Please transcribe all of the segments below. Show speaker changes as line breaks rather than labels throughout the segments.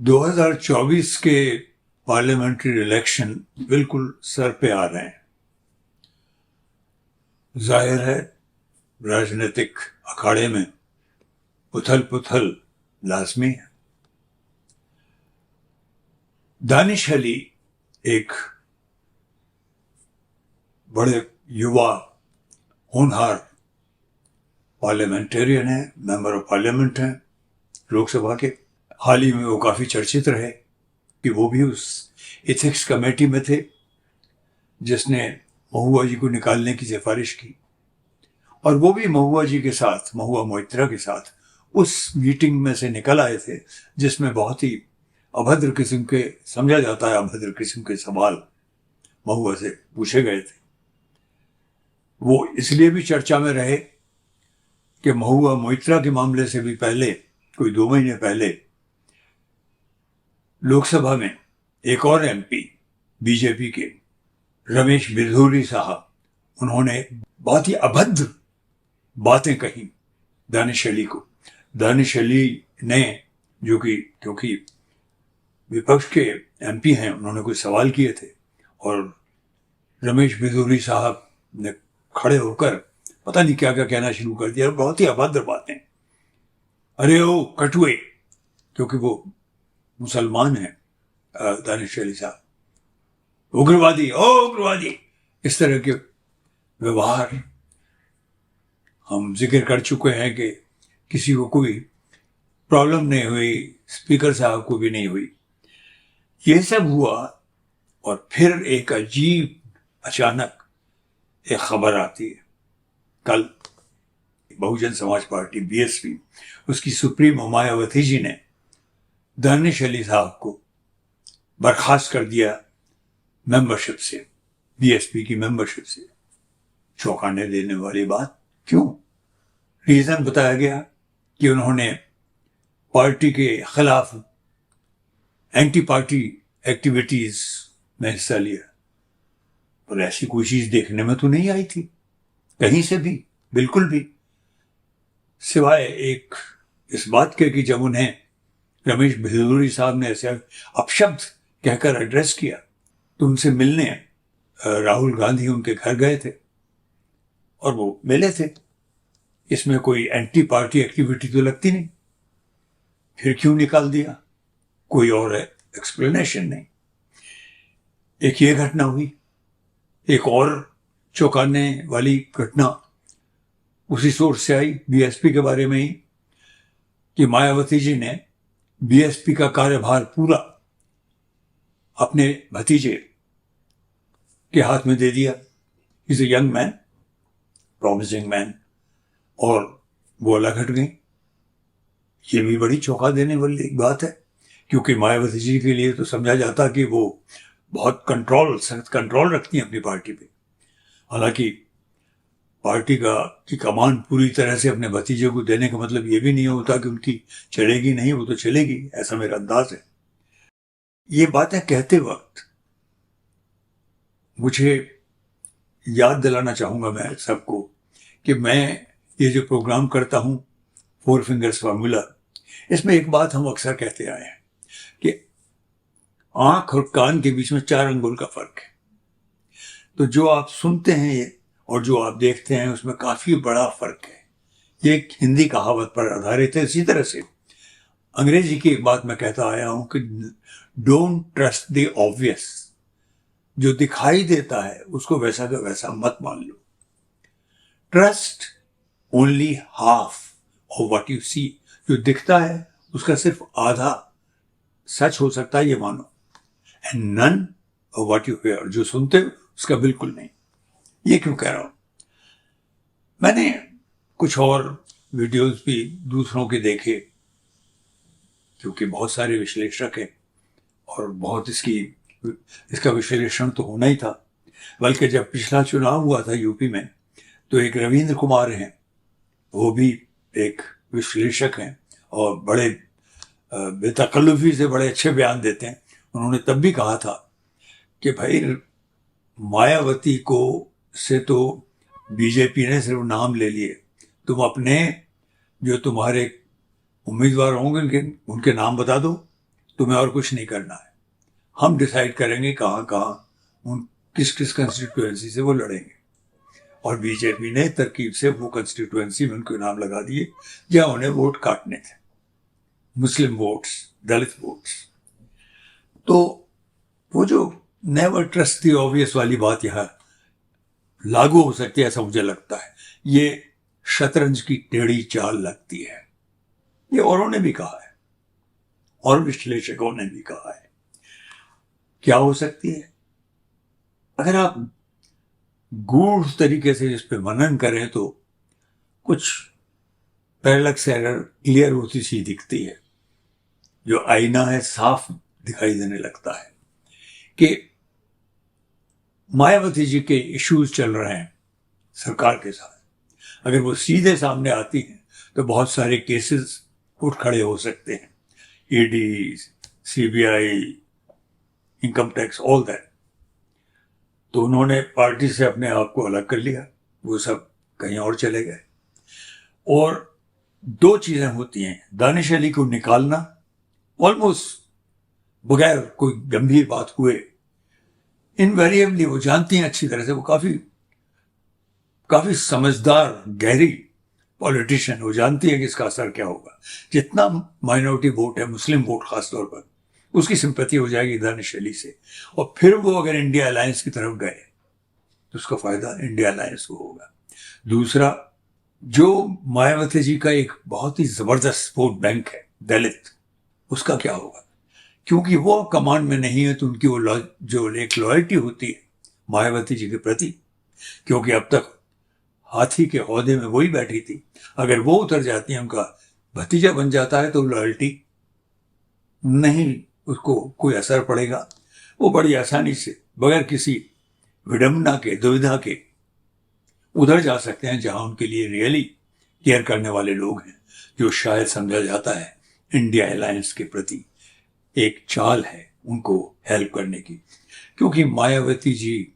2024 के parliamentary election बिल्कुल sir पे आ रहे हैं। जाहिर है राजनीतिक अखाड़े में उथल पुथल लाजमी है। दानिश अली एक बड़े युवा होनहार पार्लियामेंटेरियन है, मेंबर ऑफ पार्लियामेंट हैं लोकसभा के। हाल ही में वो काफ़ी चर्चित रहे कि वो भी उस एथिक्स कमेटी में थे जिसने महुआ जी को निकालने की सिफारिश की, और वो भी महुआ जी के साथ, महुआ मोइत्रा के साथ उस मीटिंग में से निकल आए थे जिसमें बहुत ही अभद्र किस्म के, समझा जाता है अभद्र किस्म के सवाल महुआ से पूछे गए थे। वो इसलिए भी चर्चा में रहे कि महुआ मोइत्रा के मामले से भी पहले, कोई 2 महीने पहले, लोकसभा में एक और एमपी बीजेपी के रमेश बिधूरी साहब, उन्होंने बहुत ही अभद्र बातें कही दानिश अली को। दानिश अली ने, जो कि क्योंकि विपक्ष के एमपी हैं, उन्होंने कुछ सवाल किए थे और रमेश बिधूरी साहब ने खड़े होकर पता नहीं क्या क्या कहना शुरू कर दिया, बहुत ही अभद्र बातें। अरे ओ कटुए, क्योंकि वो मुसलमान हैं दानिश अली साहब, उग्रवादी, ओ उग्रवादी, इस तरह के व्यवहार हम जिक्र कर चुके हैं कि किसी को कोई प्रॉब्लम नहीं हुई, स्पीकर साहब को भी नहीं हुई। ये सब हुआ और फिर एक अजीब अचानक एक खबर आती है। कल बहुजन समाज पार्टी बीएसपी, उसकी सुप्रीमो मायावती जी ने दानिश अली साहब को बर्खास्त कर दिया मेंबरशिप से, बीएसपी की मेंबरशिप से। चौंकाने देने वाली बात। क्यों? रीजन बताया गया कि उन्होंने पार्टी के खिलाफ एंटी पार्टी एक्टिविटीज में हिस्सा लिया, और ऐसी कोई चीज देखने में तो नहीं आई थी कहीं से भी, बिल्कुल भी, सिवाय एक इस बात के कि जब उन्हें रमेश बिधूरी साहब ने ऐसे अपशब्द कहकर एड्रेस किया तो उनसे मिलने राहुल गांधी उनके घर गए थे और वो मिले थे। इसमें कोई एंटी पार्टी एक्टिविटी तो लगती नहीं, फिर क्यों निकाल दिया? कोई और एक्सप्लेनेशन नहीं। एक ये घटना हुई। एक और चौंकाने वाली घटना उसी सोर्स से आई, बीएसपी के बारे में ही, कि मायावती जी ने बीएसपी का कार्यभार पूरा अपने भतीजे के हाथ में दे दिया। Is a young man, promising man, और वो अलग हट गई। ये भी बड़ी चौंका देने वाली बात है, क्योंकि मायावती जी के लिए तो समझा जाता कि वो बहुत सख्त कंट्रोल रखती हैं अपनी पार्टी पे। हालांकि पार्टी की कमान पूरी तरह से अपने भतीजे को देने का मतलब ये भी नहीं होता कि उनकी चलेगी नहीं, वो तो चलेगी, ऐसा मेरा अंदाज है। ये बातें कहते वक्त मुझे याद दिलाना चाहूंगा मैं सबको कि मैं ये जो प्रोग्राम करता हूं, 4 फिंगर्स फार्मूला, इसमें एक बात हम अक्सर कहते आए हैं कि आंख और कान के बीच में 4 अंगुल का फर्क है। तो जो आप सुनते हैं ये और जो आप देखते हैं उसमें काफी बड़ा फर्क है। ये एक हिंदी कहावत पर आधारित है। इसी तरह से अंग्रेजी की एक बात मैं कहता आया हूं कि डोंट ट्रस्ट द ऑब्वियस। जो दिखाई देता है उसको वैसा का वैसा मत मान लो। Trust only half of what you see. जो दिखता है उसका सिर्फ आधा सच हो सकता है, ये मानो। And none of what you hear. जो सुनते हो उसका बिल्कुल नहीं। ये क्यों कह रहा हूं? मैंने कुछ और वीडियोस भी दूसरों के देखे, क्योंकि बहुत सारे विश्लेषक हैं और बहुत इसका विश्लेषण तो होना ही था। बल्कि जब पिछला चुनाव हुआ था यूपी में, तो एक रविंद्र कुमार हैं, वो भी एक विश्लेषक हैं और बड़े बेतकल्लुफी से बड़े अच्छे बयान देते हैं। उन्होंने तब भी कहा था कि भाई मायावती को से तो बीजेपी ने सिर्फ नाम ले लिए, तुम अपने जो तुम्हारे उम्मीदवार होंगे उनके नाम बता दो, तुम्हें और कुछ नहीं करना है, हम डिसाइड करेंगे कहाँ कहाँ उन किस किस कंस्टिट्यूएंसी से वो लड़ेंगे। और बीजेपी ने तरकीब से वो कंस्टिट्यूएंसी में उनके नाम लगा दिए जहां उन्हें वोट काटने थे, मुस्लिम वोट्स, दलित वोट्स। तो वो जो नेवर ट्रस्ट द ऑब्वियस वाली बात यहाँ लागू हो सकती है, ऐसा मुझे लगता है। ये शतरंज की टेढ़ी चाल लगती है। ये औरों ने भी कहा है और विश्लेषकों ने भी कहा है। क्या हो सकती है? अगर आप गूढ़ तरीके से इस पे मनन करें तो कुछ पैरेलक्स एरर क्लियर होती सी दिखती है। जो आईना है साफ दिखाई देने लगता है कि मायावती जी के इश्यूज चल रहे हैं सरकार के साथ। अगर वो सीधे सामने आती हैं तो बहुत सारे केसेस उठ खड़े हो सकते हैं, ED, CBI, income tax, all that. तो उन्होंने पार्टी से अपने आप को अलग कर लिया, वो सब कहीं और चले गए। और दो चीजें होती हैं, दानिश अली को निकालना ऑलमोस्ट बगैर कोई गंभीर बात हुए, इनवेरिएबली वो जानती हैं अच्छी तरह से, वो काफी समझदार गहरी पॉलिटिशियन, वो जानती है कि इसका असर क्या होगा। जितना माइनॉरिटी वोट है, मुस्लिम वोट खासतौर पर, उसकी सिंपैथी हो जाएगी दानिश अली से। और फिर वो अगर इंडिया अलायंस की तरफ गए तो उसका फायदा इंडिया अलायंस को होगा। दूसरा, जो मायावती जी का एक बहुत ही जबरदस्त वोट बैंक है दलित, उसका क्या होगा? क्योंकि वो कमांड में नहीं है तो उनकी वो जो एक लॉयल्टी होती है मायावती जी के प्रति, क्योंकि अब तक हाथी के ओहदे में वही बैठी थी, अगर वो उतर जाती है, उनका भतीजा बन जाता है, तो लॉयल्टी नहीं, उसको कोई असर पड़ेगा। वो बड़ी आसानी से बगैर किसी विडंबना के, दुविधा के उधर जा सकते हैं जहां उनके लिए रियली केयर करने वाले लोग हैं, जो शायद समझा जाता है इंडिया अलायंस के प्रति एक चाल है उनको हेल्प करने की। क्योंकि मायावती जी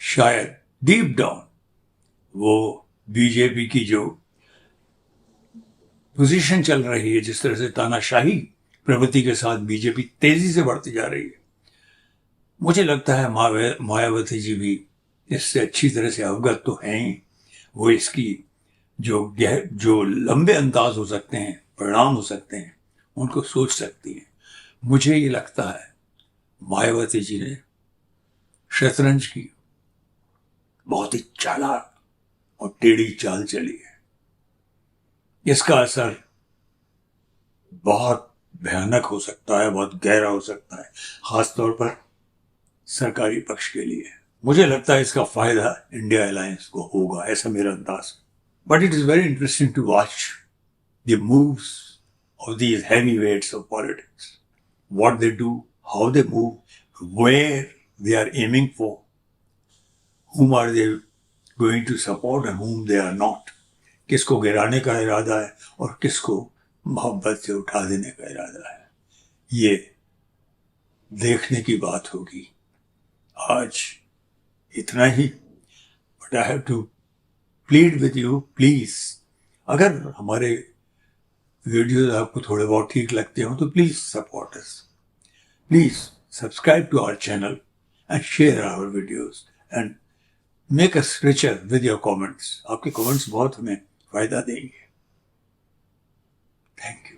शायद डीप डाउन वो बीजेपी की जो पोजीशन चल रही है, जिस तरह से तानाशाही प्रवृत्ति के साथ बीजेपी तेजी से बढ़ती जा रही है, मुझे लगता है मायावती जी भी इससे अच्छी तरह से अवगत तो हैं ही। वो इसकी जो लंबे अंदाज हो सकते हैं, परिणाम हो सकते हैं, उनको सोच सकती हैं। मुझे ये लगता है मायावती जी ने शतरंज की बहुत ही चालाक और टेढ़ी चाल चली है। इसका असर बहुत भयानक हो सकता है, बहुत गहरा हो सकता है, खासतौर पर सरकारी पक्ष के लिए। मुझे लगता है इसका फायदा इंडिया अलायंस को होगा, ऐसा मेरा अंदाज। But it is very interesting to watch the moves of these heavyweights of politics, what they do, how they move, where they are aiming for, whom are they going to support and whom they are not, किसको गिराने का इरादा है और किसको मोहब्बत से उठा देने का इरादा है, ये देखने की बात होगी। आज इतना ही, but I have to plead with you, please, अगर हमारे वीडियोज आपको थोड़े बहुत ठीक लगते हो तो please support us, please subscribe to our channel and share our videos and make us richer with your comments. आपके कमेंट्स बहुत हमें फायदा देंगे। Thank you.